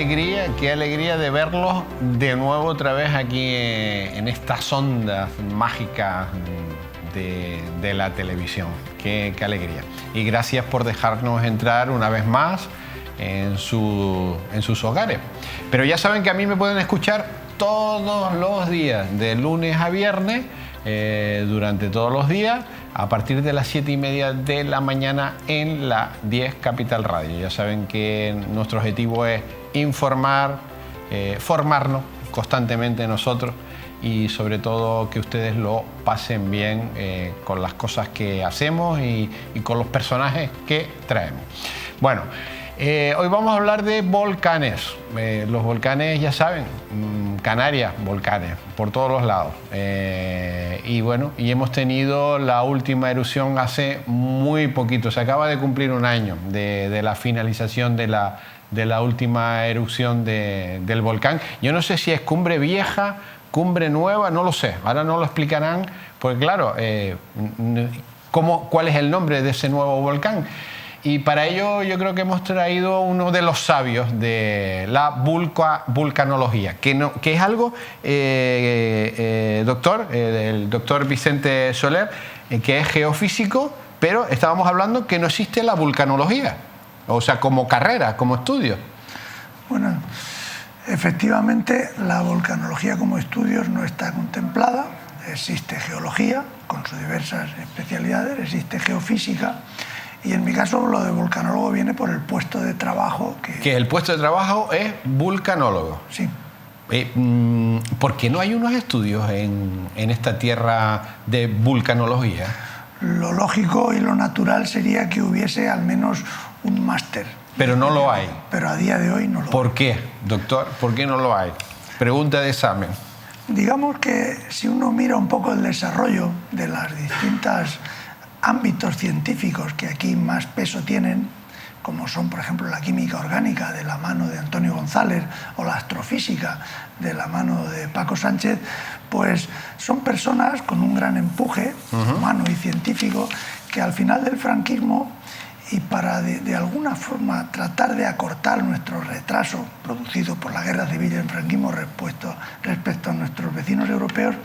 qué alegría de verlos de nuevo otra vez aquí en estas ondas mágicas de la televisión. Qué alegría. Y gracias por dejarnos entrar una vez más en sus hogares. Pero ya saben que a mí me pueden escuchar todos los días, de lunes a viernes, durante todos los días, a partir de las 7:30 de la mañana en la 10 Capital Radio. Ya saben que nuestro objetivo es informar, formarnos constantemente nosotros y sobre todo que ustedes lo pasen bien con las cosas que hacemos y con los personajes que traemos. Bueno, hoy vamos a hablar de volcanes. Los volcanes, ya saben, Canarias, volcanes, por todos los lados. Y bueno, y hemos tenido la última erupción hace muy poquito. Se acaba de cumplir un año de la finalización de la última erupción del volcán. Yo no sé si es Cumbre Vieja, Cumbre Nueva, no lo sé. Ahora no lo explicarán, porque claro, ¿cuál es el nombre de ese nuevo volcán? Y para ello yo creo que hemos traído uno de los sabios de la vulcanología, que es algo, el doctor Vicente Soler, que es geofísico, pero estábamos hablando que no existe la vulcanología, o sea, como carrera, como estudio. Bueno, efectivamente la volcanología como estudios no está contemplada. Existe geología con sus diversas especialidades, existe geofísica. Y en mi caso lo de volcanólogo viene por el puesto de trabajo. Que el puesto de trabajo es vulcanólogo. Sí. ¿Por qué no hay unos estudios en esta tierra de vulcanología? Lo lógico y lo natural sería que hubiese al menos un máster. Pero no lo hay. Pero a día de hoy no lo hay. ¿Por qué, doctor? ¿Por qué no lo hay? Pregunta de examen. Digamos que si uno mira un poco el desarrollo de las distintas ámbitos científicos que aquí más peso tienen, como son por ejemplo la química orgánica de la mano de Antonio González o la astrofísica de la mano de Paco Sánchez, pues son personas con un gran empuje humano y científico que al final del franquismo, y para de alguna forma tratar de acortar nuestro retraso producido por la guerra civil y el franquismo respecto a nuestros vecinos europeos,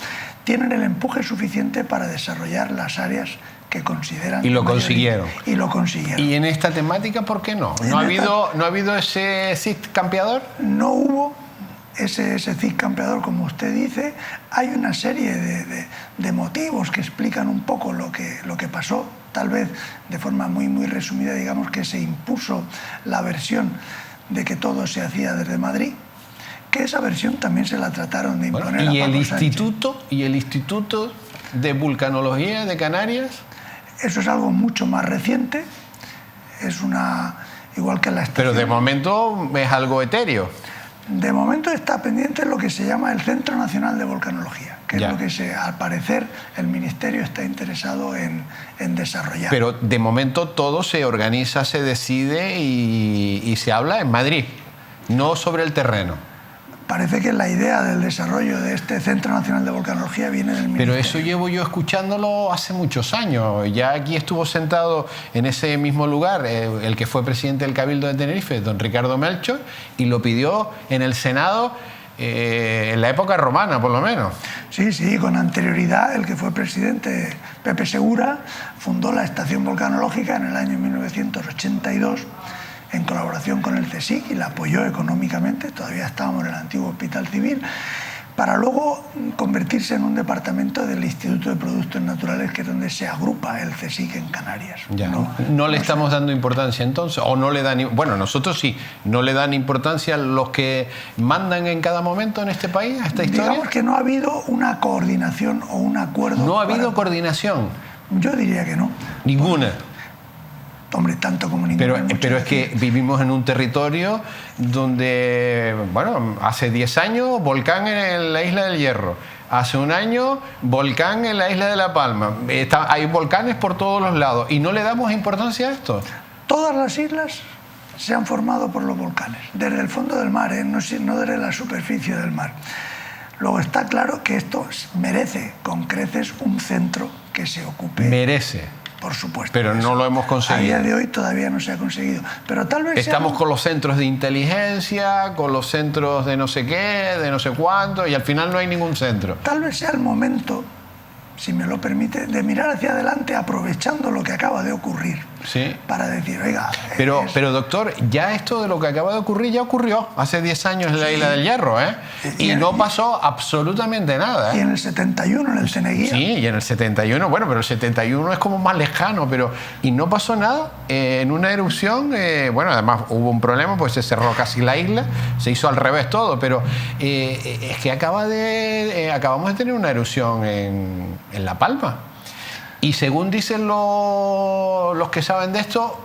tienen el empuje suficiente para desarrollar las áreas que consideran. Y lo consiguieron. Y lo consiguieron. ¿Y en esta temática por qué no? ¿No ha habido ese Cid campeador? No hubo ese Cid campeador, como usted dice. Hay una serie de motivos que explican un poco lo que pasó. Tal vez de forma muy resumida, digamos que se impuso la versión de que todo se hacía desde Madrid, que esa versión también se la trataron de imponer a Paco Sánchez. ¿Y el Instituto de Vulcanología de Canarias? Eso es algo mucho más reciente, igual que la estación. Pero de momento es algo etéreo. De momento está pendiente lo que se llama el Centro Nacional de Volcanología, que es lo que al parecer el Ministerio está interesado en desarrollar. Pero de momento todo se organiza, se decide y se habla en Madrid, no sobre el terreno. Parece que la idea del desarrollo de este Centro Nacional de Volcanología viene del Ministerio. Pero eso llevo yo escuchándolo hace muchos años. Ya aquí estuvo sentado en ese mismo lugar el que fue presidente del Cabildo de Tenerife, don Ricardo Melchor, y lo pidió en el Senado en la época romana, por lo menos. Sí, con anterioridad el que fue presidente, Pepe Segura, fundó la estación volcanológica en el año 1982, en colaboración con el CSIC, y la apoyó económicamente. Todavía estábamos en el antiguo Hospital Civil, para luego convertirse en un departamento del Instituto de Productos Naturales, que es donde se agrupa el CSIC en Canarias. Ya. ¿No le estamos dando importancia entonces? ¿O no le dan? Bueno, nosotros sí. ¿No le dan importancia a los que mandan en cada momento en este país a esta historia? Digamos que no ha habido una coordinación o un acuerdo. ¿No ha habido coordinación? Yo diría que no. ¿Ninguna? Hombre, tanto como ninguna. Pero es que vivimos en un territorio donde, bueno, hace 10 años volcán en la Isla del Hierro, hace un año volcán en la Isla de La Palma, hay volcanes por todos los lados y no le damos importancia a esto. Todas las islas se han formado por los volcanes, desde el fondo del mar, no desde la superficie del mar. Luego está claro que esto merece con creces un centro que se ocupe. Merece. por supuesto. Pero no lo hemos A conseguido. día de hoy todavía no se ha conseguido. Pero tal vez Estamos con los centros de inteligencia, con los centros de no sé qué, de no sé cuánto, y al final no hay ningún centro. tal vez sea el momento, si me lo permite, de mirar hacia adelante aprovechando lo que acaba de ocurrir. Sí. Para decir, oiga... Pero doctor, ya esto de lo que acaba de ocurrir ya ocurrió hace 10 años en la Isla del Hierro, ¿eh? Y no pasó absolutamente nada, ¿eh? Y en el 71, en el Ceneguía. Sí, y en el 71, bueno, pero el 71 es como más lejano, y no pasó nada. En una erupción, bueno, además hubo un problema, pues se cerró casi la isla, se hizo al revés todo, pero es que acabamos de tener una erupción en La Palma. Y según dicen los que saben de esto,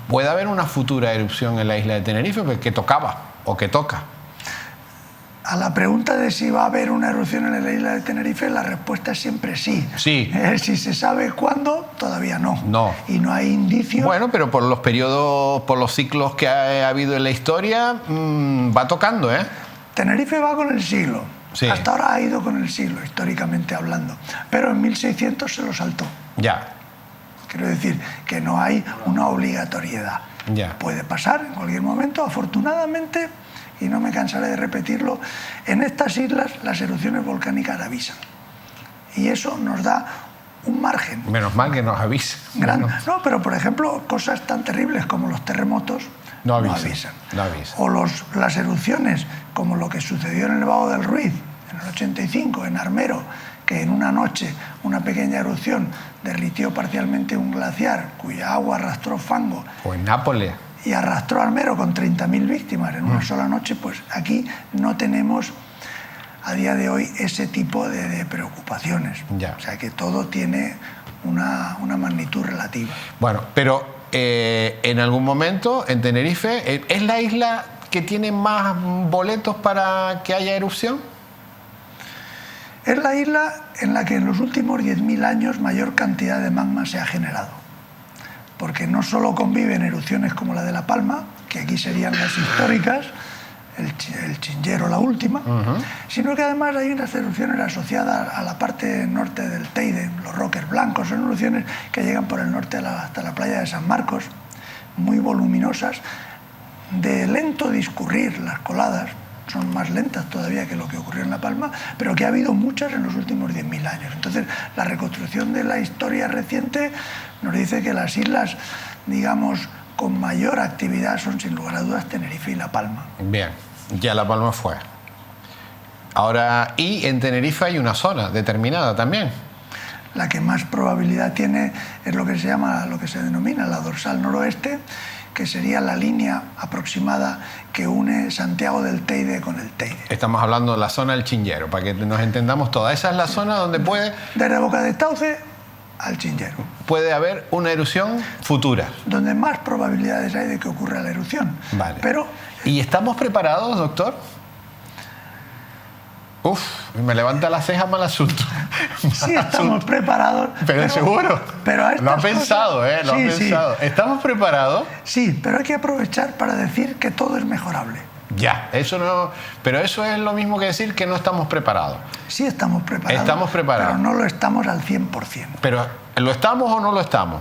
puede haber una futura erupción en la isla de Tenerife, que tocaba o que toca. A la pregunta de si va a haber una erupción en la isla de Tenerife, la respuesta es siempre sí. Sí. Si se sabe cuándo, todavía no. No. Y no hay indicios. Bueno, pero por los periodos, por los ciclos que ha habido en la historia, va tocando, ¿eh? Tenerife va con el siglo. Sí. Hasta ahora ha ido con el siglo, históricamente hablando. Pero en 1600 se lo saltó. Ya. Quiero decir que no hay una obligatoriedad. Ya. Puede pasar en cualquier momento, afortunadamente, y no me cansaré de repetirlo, en estas islas las erupciones volcánicas avisan. Y eso nos da un margen. Menos mal que nos avisa. Grande. No, pero por ejemplo, cosas tan terribles como los terremotos no avisan. No avisan. O las erupciones, como lo que sucedió en el Vago del Ruiz, en el 85, en Armero, que en una noche una pequeña erupción derritió parcialmente un glaciar cuya agua arrastró fango. O en Nápoles. Y arrastró Armero con 30.000 víctimas en una sola noche, pues aquí no tenemos a día de hoy ese tipo de preocupaciones. Ya. O sea que todo tiene una magnitud relativa. Bueno, pero en algún momento en Tenerife, ¿es la isla que tiene más boletos para que haya erupción? Es la isla en la que en los últimos 10.000 años mayor cantidad de magma se ha generado. Porque no solo conviven erupciones como la de La Palma, que aquí serían las históricas, el Chingero la última, sino que además hay unas erupciones asociadas a la parte norte del Teide, los Roques Blancos, son erupciones que llegan por el norte hasta la playa de San Marcos, muy voluminosas, de lento discurrir las coladas, son más lentas todavía que lo que ocurrió en La Palma, pero que ha habido muchas en los últimos 10.000 años. Entonces, la reconstrucción de la historia reciente nos dice que las islas, digamos, con mayor actividad son sin lugar a dudas Tenerife y La Palma. Bien, ya La Palma fue. Ahora, y en Tenerife hay una zona determinada también. La que más probabilidad tiene es lo que se llama, lo que se denomina la dorsal noroeste, que sería la línea aproximada que une Santiago del Teide con el Teide. Estamos hablando de la zona del Chingero, para que nos entendamos toda. Esa es la zona donde desde Boca de Tauce al Chingero. Puede haber una erupción futura. Donde más probabilidades hay de que ocurra la erupción. Vale. Pero, ¿y estamos preparados, doctor? Uf, me levanta la ceja mal asunto. Sí, estamos preparados. Pero seguro. Pero lo ha pensado, cosas, lo ha pensado. Sí. ¿Estamos preparados? Sí, pero hay que aprovechar para decir que todo es mejorable. Ya, eso no. Pero eso es lo mismo que decir que no estamos preparados. Sí, estamos preparados. Estamos preparados. Pero no lo estamos al 100%. Pero, ¿lo estamos o no lo estamos?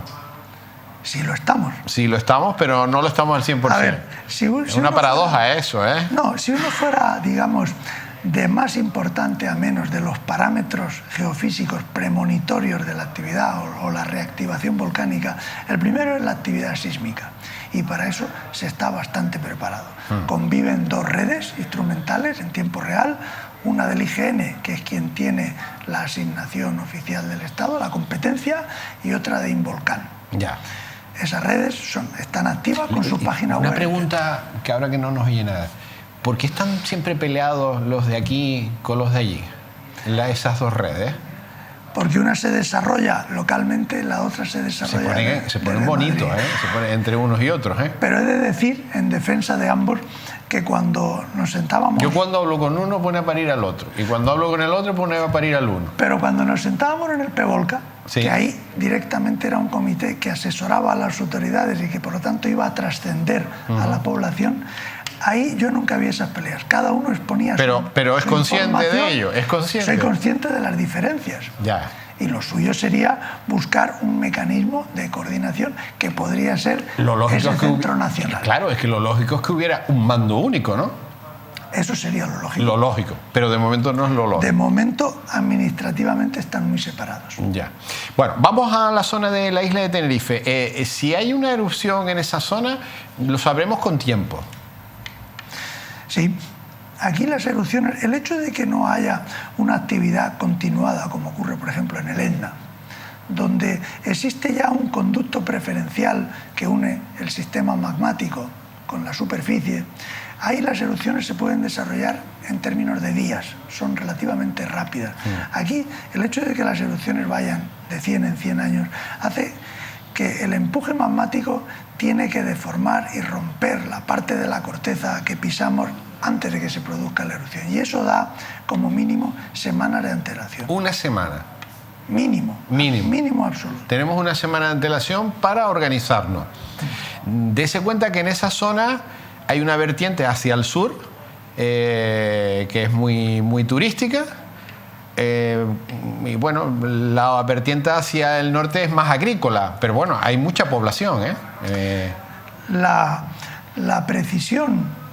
Sí, lo estamos. Sí, lo estamos, pero no lo estamos al 100%. A ver, si es una paradoja eso, ¿eh? No, si uno fuera, digamos, de más importante a menos de los parámetros geofísicos premonitorios de la actividad o la reactivación volcánica, el primero es la actividad sísmica. Y para eso se está bastante preparado. Conviven dos redes instrumentales en tiempo real, una del IGN, que es quien tiene la asignación oficial del Estado, la competencia, y otra de Involcan. Ya. Esas redes están activas con su página web. Una pregunta que ahora que no nos oye nada. ¿Por qué están siempre peleados los de aquí con los de allí? Esas dos redes. Porque una se desarrolla localmente, la otra se desarrolla... Se ponen bonitos, se ponen entre unos y otros. Pero he de decir, en defensa de ambos, que cuando nos sentábamos... Yo cuando hablo con uno pone a parir al otro, y cuando hablo con el otro pone a parir al uno. Pero cuando nos sentábamos en el PEVOLCA, sí, que ahí directamente era un comité que asesoraba a las autoridades y que por lo tanto iba a trascender a la población, ahí yo nunca vi esas peleas. Cada uno exponía pero es su consciente información. de ello, es consciente. Soy consciente de las diferencias. Ya. Y lo suyo sería buscar un mecanismo de coordinación que podría ser ese centro nacional. Claro, es que lo lógico es que hubiera un mando único, ¿no? Eso sería lo lógico. Lo lógico, pero de momento no es lo lógico. De momento, administrativamente están muy separados. Ya. Bueno, vamos a la zona de la isla de Tenerife. Si hay una erupción en esa zona, lo sabremos con tiempo. Sí. Aquí las erupciones, el hecho de que no haya una actividad continuada, como ocurre por ejemplo en el Etna, donde existe ya un conducto preferencial que une el sistema magmático con la superficie, ahí las erupciones se pueden desarrollar en términos de días, son relativamente rápidas. Aquí el hecho de que las erupciones vayan de 100 en 100 años hace que el empuje magmático tiene que deformar y romper la parte de la corteza que pisamos antes de que se produzca la erupción. Y eso da, como mínimo, semanas de antelación. ¿Una semana? Mínimo. Mínimo. Mínimo absoluto. Tenemos una semana de antelación para organizarnos. Dese cuenta que en esa zona hay una vertiente hacia el sur, que es muy turística. Y bueno, la vertiente hacia el norte es más agrícola, pero bueno, hay mucha población, ¿eh? La precisión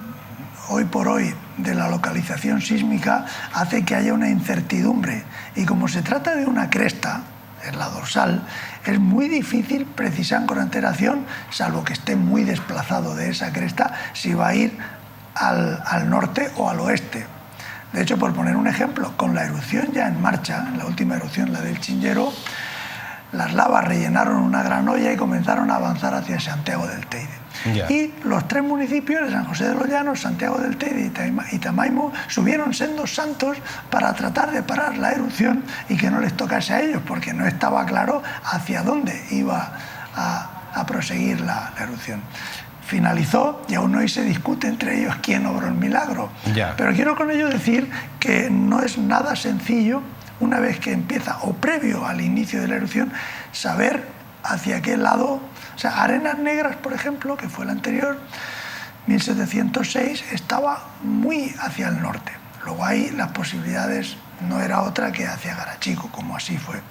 hoy por hoy de la localización sísmica hace que haya una incertidumbre, y como se trata de una cresta, en la dorsal, es muy difícil precisar con antelación, salvo que esté muy desplazado de esa cresta, si va a ir al norte o al oeste. De hecho, por poner un ejemplo, con la erupción ya en marcha, la última erupción, la del Chinchero, las lavas rellenaron una gran olla y comenzaron a avanzar hacia Santiago del Teide. Yeah. Y los tres municipios de San José de los Llanos, Santiago del Teide y Tamaimo subieron sendos santos para tratar de parar la erupción y que no les tocase a ellos, porque no estaba claro hacia dónde iba a proseguir la erupción. Finalizó y aún hoy se discute entre ellos quién obró el milagro. Yeah. Pero quiero con ello decir que no es nada sencillo, una vez que empieza o previo al inicio de la erupción, saber hacia qué lado. O sea, Arenas Negras, por ejemplo, que fue la anterior, 1706, estaba muy hacia el norte. Luego ahí las posibilidades no era otra que hacia Garachico, como así fue.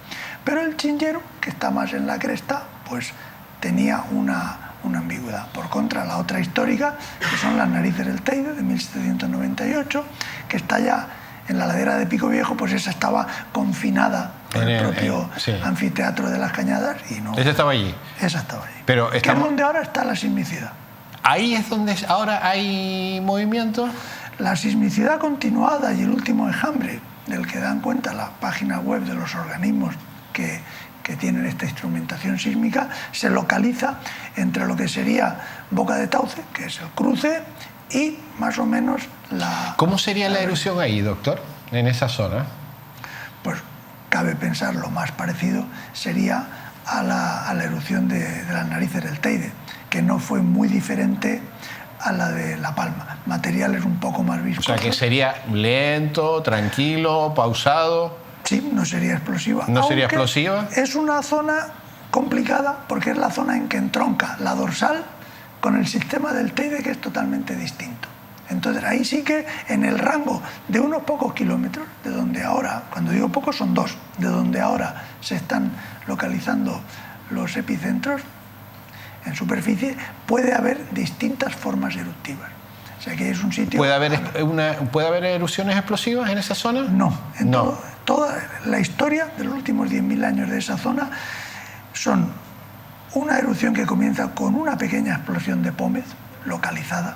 Pero el Chinchero, que está más en la cresta, pues tenía una ambigüedad. Por contra, la otra histórica, que son las Narices del Teide, de 1798, que está ya en la ladera de Pico Viejo, pues esa estaba confinada por el propio anfiteatro de las Cañadas y no. ¿Esa estaba allí? Esa estaba allí. Pero que es donde ahora está la sismicidad. ¿Ahí es donde ahora hay movimiento? La sismicidad continuada y el último enjambre del que dan cuenta la página web de los organismos que tienen esta instrumentación sísmica se localiza entre lo que sería Boca de Tauce, que es el cruce, y más o menos la... ¿Cómo sería la erupción ahí, doctor, en esa zona? Pues cabe pensar lo más parecido sería a la erupción de las Narices del Teide, que no fue muy diferente a la de La Palma. Materiales un poco más viscosos. O sea, que sería lento, tranquilo, pausado. Sí, no sería explosiva. ¿No sería explosiva? Es una zona complicada porque es la zona en que entronca la dorsal con el sistema del Teide, que es totalmente distinto. Entonces ahí sí que en el rango de unos pocos kilómetros, de donde ahora, cuando digo pocos son 2, de donde ahora se están localizando los epicentros en superficie, puede haber distintas formas eruptivas. O sea que es un sitio... ¿Puede haber erupciones explosivas en esa zona? No. Toda la historia de los últimos 10.000 años de esa zona son una erupción que comienza con una pequeña explosión de pómez localizada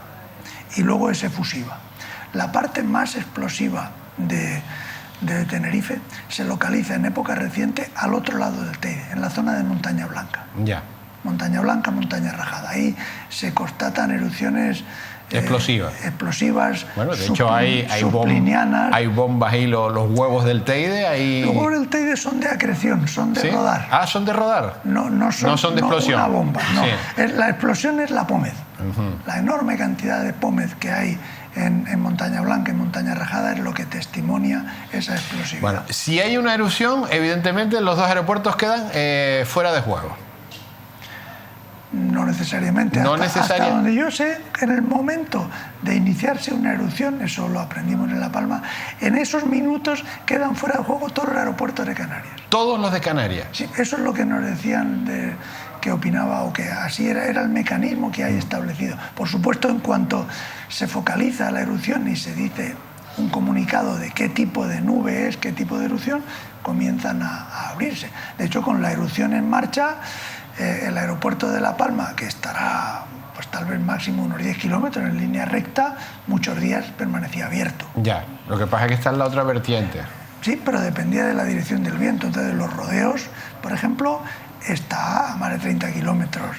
y luego es efusiva. La parte más explosiva de Tenerife se localiza en época reciente al otro lado del Teide, en la zona de Montaña Blanca. Ya. Montaña Blanca, Montaña Rajada. Ahí se constatan erupciones explosivas. Bueno, de hecho hay bombas ahí, los huevos del Teide. Los huevos del Teide son de acreción, son de rodar. Ah, son de rodar. No son de explosión. Una bomba, no. Sí. La explosión es la pómez. La enorme cantidad de pómez que hay en Montaña Blanca, en Montaña Rajada, es lo que testimonia esa explosividad. Bueno, si hay una erupción, evidentemente los dos aeropuertos quedan fuera de juego. No necesariamente. necesariamente. No hasta necesariamente. donde yo sé, en el momento de iniciarse una erupción, eso lo aprendimos en La Palma, en esos minutos quedan fuera de juego todos los aeropuertos de Canarias. Todos los de Canarias. Sí, eso es lo que nos decían que opinaba, o que así era el mecanismo que hay establecido. Por supuesto, en cuanto se focaliza la erupción y se dice un comunicado de qué tipo de nube es, qué tipo de erupción, comienzan a abrirse. De hecho, con la erupción en marcha, el aeropuerto de La Palma, que estará pues tal vez máximo unos 10 kilómetros en línea recta, muchos días permanecía abierto. Ya, lo que pasa es que está en la otra vertiente. Sí, pero dependía de la dirección del viento. Entonces, los rodeos, por ejemplo, está a más de 30 kilómetros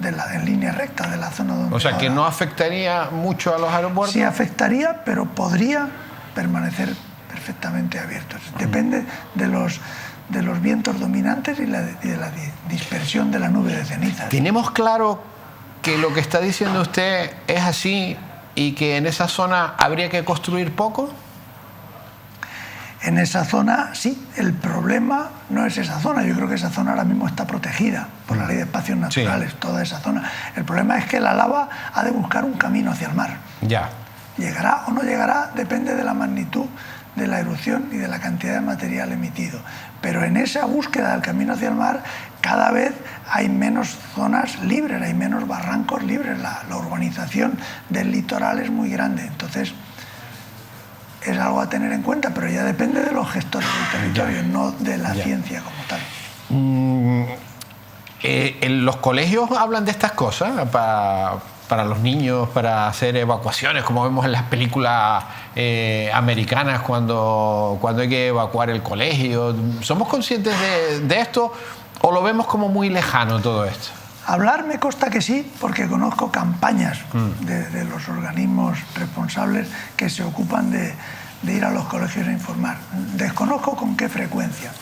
en línea recta de la zona donde... O sea, que no afectaría mucho a los aeropuertos. Sí afectaría, pero podría permanecer perfectamente abiertos. Depende de los vientos dominantes y de la dispersión de la nube de ceniza. ¿Tenemos claro que lo que está diciendo usted es así y que en esa zona habría que construir poco? En esa zona, sí. El problema no es esa zona. Yo creo que esa zona ahora mismo está protegida por la ley de espacios naturales, sí. Toda esa zona. El problema es que la lava ha de buscar un camino hacia el mar. Ya. Llegará o no llegará, depende de la magnitud de la erupción y de la cantidad de material emitido. Pero en esa búsqueda del camino hacia el mar, cada vez hay menos zonas libres, hay menos barrancos libres. La urbanización del litoral es muy grande. Entonces, es algo a tener en cuenta, pero ya depende de los gestores del territorio, no de la ciencia como tal. ¿En los colegios hablan de estas cosas para los niños, para hacer evacuaciones, como vemos en las películas americanas cuando hay que evacuar el colegio? ¿Somos conscientes de esto o lo vemos como muy lejano todo esto? Hablar me consta que sí, porque conozco campañas de los organismos responsables que se ocupan de ir a los colegios a informar. Desconozco con qué frecuencia.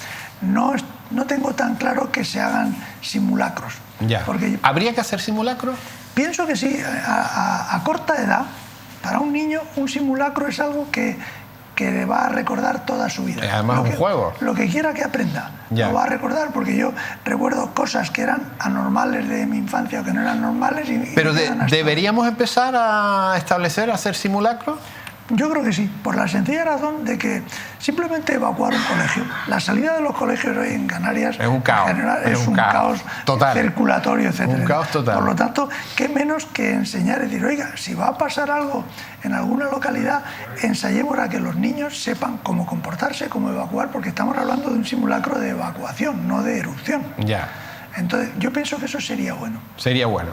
No tengo tan claro que se hagan simulacros. Ya. Porque ¿habría que hacer simulacros? Pienso que sí. A corta edad, para un niño, un simulacro es algo que le va a recordar toda su vida. Además es un juego. Lo que quiera que aprenda, lo va a recordar, porque yo recuerdo cosas que eran anormales de mi infancia o que no eran normales. Pero ¿deberíamos empezar a hacer simulacros? Yo creo que sí, por la sencilla razón de que simplemente evacuar un colegio. La salida de los colegios hoy en Canarias es un caos, en general, es un caos total, circulatorio, etc. Un caos total. Por lo tanto, qué menos que enseñar, es decir, oiga, si va a pasar algo en alguna localidad, ensayemos a que los niños sepan cómo comportarse, cómo evacuar, porque estamos hablando de un simulacro de evacuación, no de erupción. Ya. Entonces, yo pienso que eso sería bueno. Sería bueno.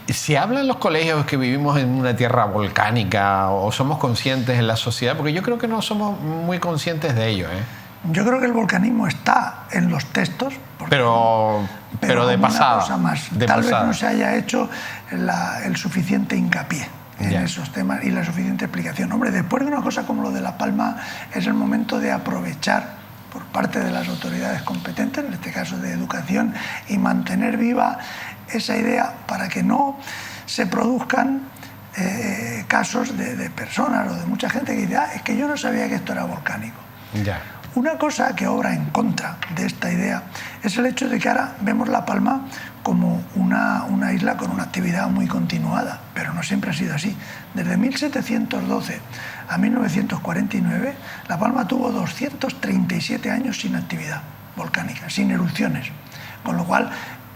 ¿Se habla en los colegios que vivimos en una tierra volcánica o somos conscientes en la sociedad? Porque yo creo que no somos muy conscientes de ello, ¿eh? Yo creo que el volcanismo está en los textos. Pero de pasada. Cosa más. Tal vez no se haya hecho el suficiente hincapié en esos temas y la suficiente explicación. Hombre, después de una cosa como lo de La Palma, es el momento de aprovechar por parte de las autoridades competentes, en este caso de educación, y mantener viva esa idea para que no se produzcan casos de personas o de mucha gente que dice, es que yo no sabía que esto era volcánico. Ya. Una cosa que obra en contra de esta idea es el hecho de que ahora vemos La Palma como una isla con una actividad muy continuada, pero no siempre ha sido así. Desde 1712 a 1949, La Palma tuvo 237 años sin actividad volcánica, sin erupciones, con lo cual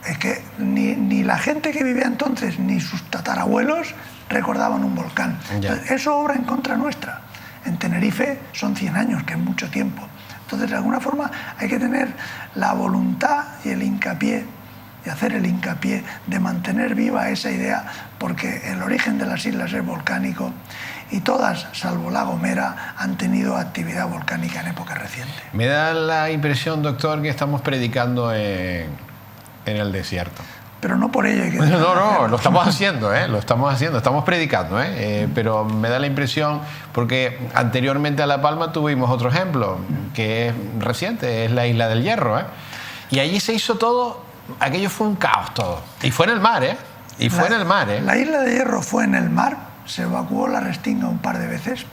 es que ni la gente que vivía entonces ni sus tatarabuelos recordaban un volcán. Entonces, eso obra en contra nuestra. En Tenerife son 100 años, que es mucho tiempo. Entonces, de alguna forma, hay que tener la voluntad y el hincapié, y hacer el hincapié de mantener viva esa idea, porque el origen de las islas es volcánico y todas, salvo La Gomera, han tenido actividad volcánica en época reciente. Me da la impresión, doctor, que estamos predicando en el desierto. Pero no por ello hay que... No, lo estamos haciendo, estamos predicando, pero me da la impresión, porque anteriormente a La Palma tuvimos otro ejemplo, que es reciente, es la Isla del Hierro, y allí se hizo todo, aquello fue un caos todo, y fue en el mar, La Isla del Hierro fue en el mar, se evacuó la Restinga un par de veces,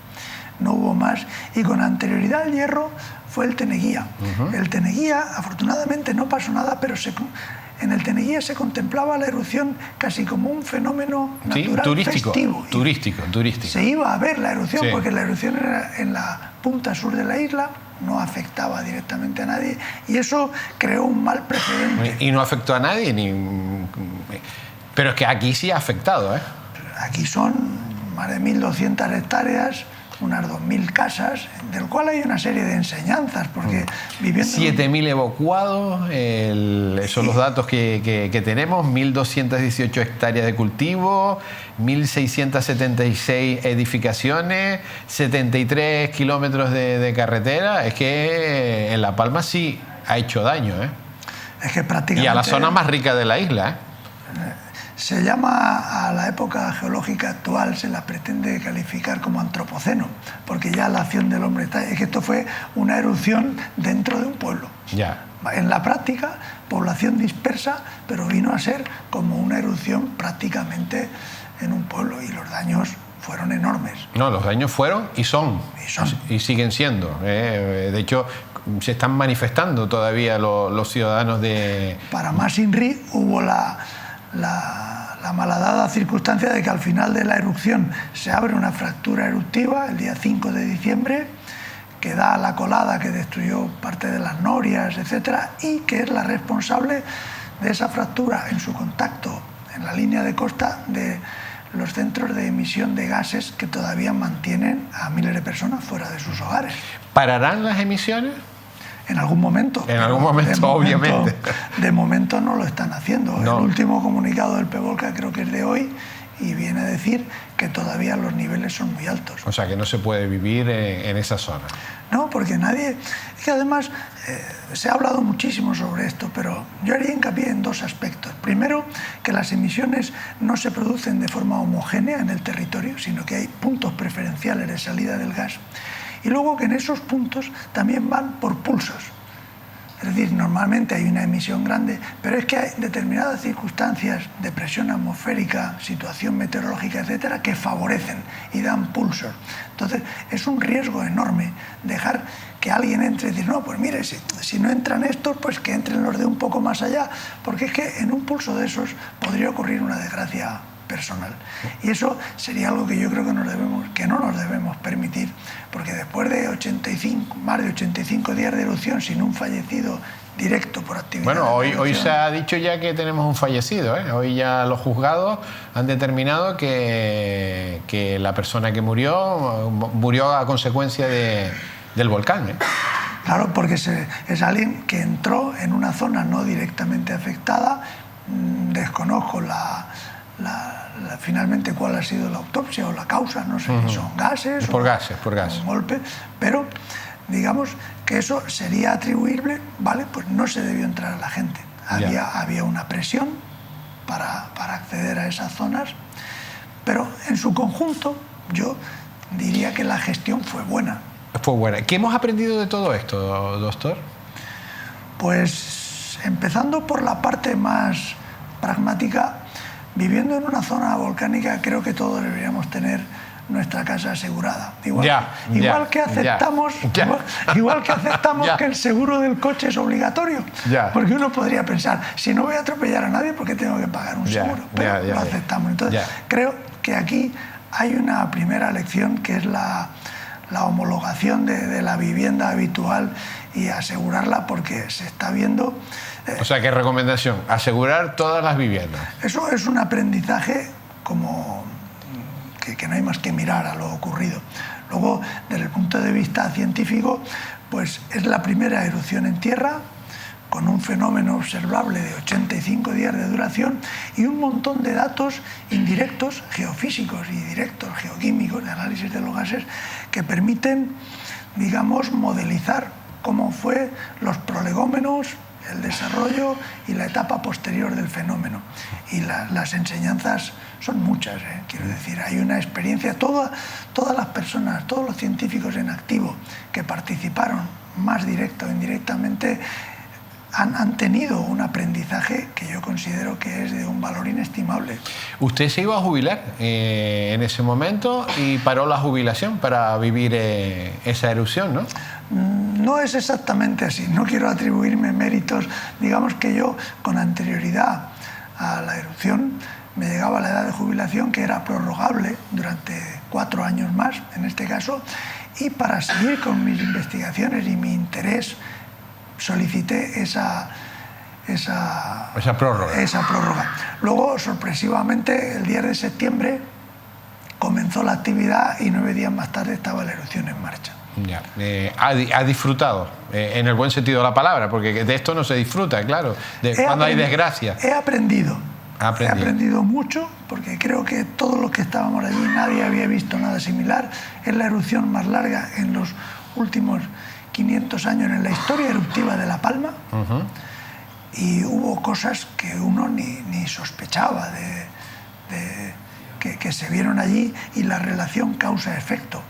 no hubo más, y con anterioridad al Hierro fue el Teneguía. El Teneguía, afortunadamente, no pasó nada, pero en el Teneguía se contemplaba la erupción casi como un fenómeno natural, festivo. Turístico. Se iba a ver la erupción, porque la erupción era en la punta sur de la isla, no afectaba directamente a nadie, y eso creó un mal precedente. Y no afectó a nadie, pero es que aquí sí ha afectado, ¿eh? Aquí son más de 1.200 hectáreas, unas 2.000 casas, del cual hay una serie de enseñanzas, porque viviendo... 7.000 evacuados, son los datos que tenemos, 1.218 hectáreas de cultivo, 1.676 edificaciones, 73 kilómetros de carretera. Es que en La Palma sí ha hecho daño, ¿eh? Es que prácticamente... Y a la zona más rica de la isla, ¿eh? Se llama a la época geológica actual, se la pretende calificar como antropoceno, porque ya la acción del hombre está... Es que esto fue una erupción dentro de un pueblo. Ya. En la práctica, población dispersa, pero vino a ser como una erupción prácticamente en un pueblo, y los daños fueron enormes. No, los daños fueron y son. Y siguen siendo. De hecho, se están manifestando todavía los ciudadanos de... Para más INRI hubo la malhadada circunstancia de que al final de la erupción se abre una fractura eruptiva el día 5 de diciembre que da a la colada que destruyó parte de las norias, etcétera, y que es la responsable de esa fractura en su contacto en la línea de costa de los centros de emisión de gases que todavía mantienen a miles de personas fuera de sus hogares. ¿Pararán las emisiones? En algún momento. En algún momento, obviamente. De momento no lo están haciendo. No. El último comunicado del PEVOLCA creo que es de hoy y viene a decir que todavía los niveles son muy altos. O sea, que no se puede vivir en esa zona. No, porque nadie... Es que además se ha hablado muchísimo sobre esto, pero yo haría hincapié en dos aspectos. Primero, que las emisiones no se producen de forma homogénea en el territorio, sino que hay puntos preferenciales de salida del gas. Y luego que en esos puntos también van por pulsos. Es decir, normalmente hay una emisión grande, pero es que hay determinadas circunstancias de presión atmosférica, situación meteorológica, etcétera, que favorecen y dan pulsos. Entonces, es un riesgo enorme dejar que alguien entre y decir, no, pues mire, si no entran estos, pues que entren los de un poco más allá, porque es que en un pulso de esos podría ocurrir una desgracia personal. Y eso sería algo que yo creo que no nos debemos permitir, porque después de más de 85 días de erupción sin un fallecido directo por actividad... Bueno, hoy se ha dicho ya que tenemos un fallecido, ¿eh? Hoy ya los juzgados han determinado que la persona que murió a consecuencia del volcán, ¿eh? Claro, porque es alguien que entró en una zona no directamente afectada. Desconozco finalmente cuál ha sido la autopsia o la causa, no sé si son gases por gases, un golpe, pero digamos que eso sería atribuible, ¿vale? Pues no se debió entrar a la gente. Había una presión para acceder a esas zonas, pero en su conjunto yo diría que la gestión fue buena. Fue buena. ¿Qué hemos aprendido de todo esto, doctor? Pues empezando por la parte más pragmática, viviendo en una zona volcánica creo que todos deberíamos tener nuestra casa asegurada. Igual que aceptamos que el seguro del coche es obligatorio. Porque uno podría pensar, si no voy a atropellar a nadie, ¿por qué tengo que pagar un seguro? Pero lo aceptamos. Entonces, creo que aquí hay una primera lección que es la homologación de la vivienda habitual y asegurarla, porque se está viendo... O sea, ¿qué recomendación? Asegurar todas las viviendas. Eso es un aprendizaje como que no hay más que mirar a lo ocurrido. Luego, desde el punto de vista científico, pues es la primera erupción en tierra, con un fenómeno observable de 85 días de duración y un montón de datos indirectos, geofísicos y directos, geoquímicos, de análisis de los gases, que permiten, digamos, modelizar cómo fue los prolegómenos, el desarrollo y la etapa posterior del fenómeno. Y las enseñanzas son muchas, ¿eh? Quiero decir, hay una experiencia, todas las personas, todos los científicos en activo que participaron más directa o indirectamente han tenido un aprendizaje que yo considero que es de un valor inestimable. Usted se iba a jubilar en ese momento y paró la jubilación para vivir esa erupción, ¿no? No es exactamente así, no quiero atribuirme méritos. Digamos que yo, con anterioridad a la erupción, me llegaba la edad de jubilación, que era prorrogable durante 4 años más, en este caso, y para seguir con mis investigaciones y mi interés solicité esa prórroga. Luego, sorpresivamente, el 10 de septiembre comenzó la actividad y 9 días más tarde estaba la erupción en marcha. Ya. Ha disfrutado, en el buen sentido de la palabra, porque de esto no se disfruta, claro, cuando hay desgracia. He aprendido mucho, porque creo que todos los que estábamos allí, nadie había visto nada similar. Es la erupción más larga en los últimos 500 años en la historia eruptiva de La Palma. Y hubo cosas que uno ni sospechaba que se vieron allí, y la relación causa-efecto,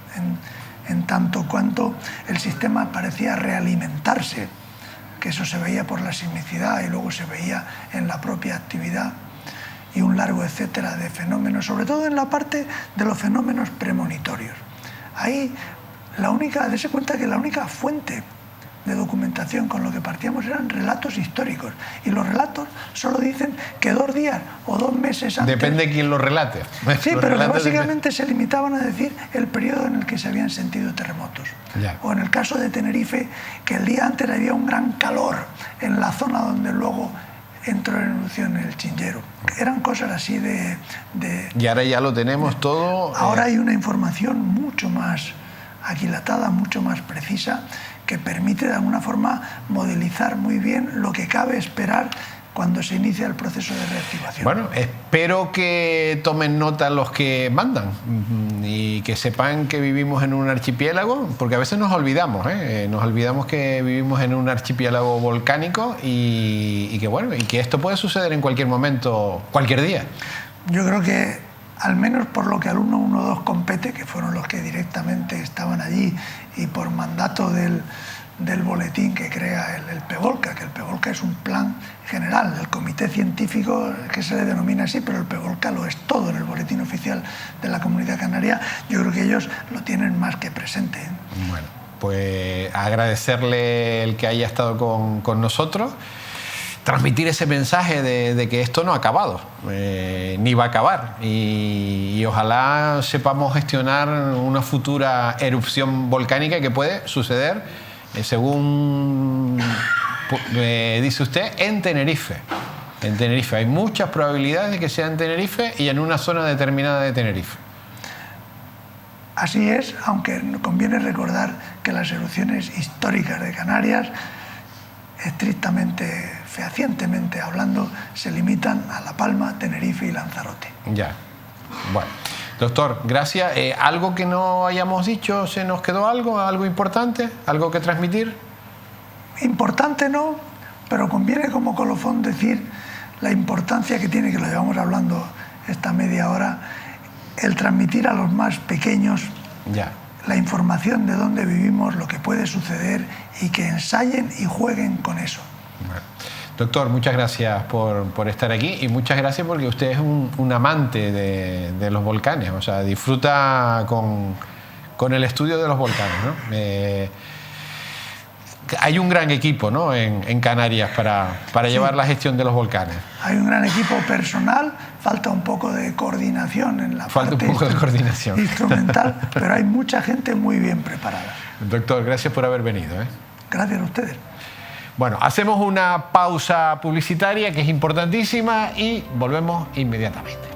en tanto cuanto el sistema parecía realimentarse, que eso se veía por la sismicidad y luego se veía en la propia actividad, y un largo etcétera de fenómenos, sobre todo en la parte de los fenómenos premonitorios. Ahí dése cuenta que la única fuente de documentación con lo que partíamos eran relatos históricos, y los relatos solo dicen que 2 días o 2 meses antes... Depende de quién lo relate. Sí, pero que básicamente se limitaban a decir el periodo en el que se habían sentido terremotos. Ya. O en el caso de Tenerife, que el día antes había un gran calor en la zona donde luego entró en erupción el Chinchero. Eran cosas así de... Y ahora ya lo tenemos todo... Ahora hay una información mucho más aquilatada, mucho más precisa, que permite de alguna forma modelizar muy bien lo que cabe esperar cuando se inicia el proceso de reactivación. Bueno, espero que tomen nota los que mandan y que sepan que vivimos en un archipiélago, porque a veces nos olvidamos que vivimos en un archipiélago volcánico, y que bueno, y que esto puede suceder en cualquier momento, cualquier día. Yo creo que, al menos por lo que al 112 compete, que fueron los que directamente estaban allí, y por mandato del boletín que crea el PEVOLCA, que el PEVOLCA es un plan general, el comité científico que se le denomina así, pero el PEVOLCA lo es todo en el boletín oficial de la Comunidad Canaria. Yo creo que ellos lo tienen más que presente. Bueno, pues agradecerle el que haya estado con nosotros, transmitir ese mensaje de que esto no ha acabado, ni va a acabar, y ojalá sepamos gestionar una futura erupción volcánica que puede suceder, según dice usted, en Tenerife. En Tenerife hay muchas probabilidades de que sea en Tenerife y en una zona determinada de Tenerife. Así es, aunque conviene recordar que las erupciones históricas de Canarias, estrictamente, fehacientemente hablando, se limitan a La Palma, Tenerife y Lanzarote. Ya. Bueno, doctor, gracias. ¿Algo que no hayamos dicho? ¿Se nos quedó algo importante? ¿Algo que transmitir? Importante no, pero conviene como colofón decir la importancia que tiene, que lo llevamos hablando esta media hora, el transmitir a los más pequeños la información de dónde vivimos, lo que puede suceder, y que ensayen y jueguen con eso. Bueno. Doctor, muchas gracias por estar aquí, y muchas gracias porque usted es un amante de los volcanes, o sea, disfruta con el estudio de los volcanes, ¿no? Hay un gran equipo, ¿no?, en Canarias para llevar la gestión de los volcanes. Hay un gran equipo personal, falta un poco de coordinación en la parte instrumental, pero hay mucha gente muy bien preparada. Doctor, gracias por haber venido. Gracias a ustedes. Bueno, hacemos una pausa publicitaria que es importantísima y volvemos inmediatamente.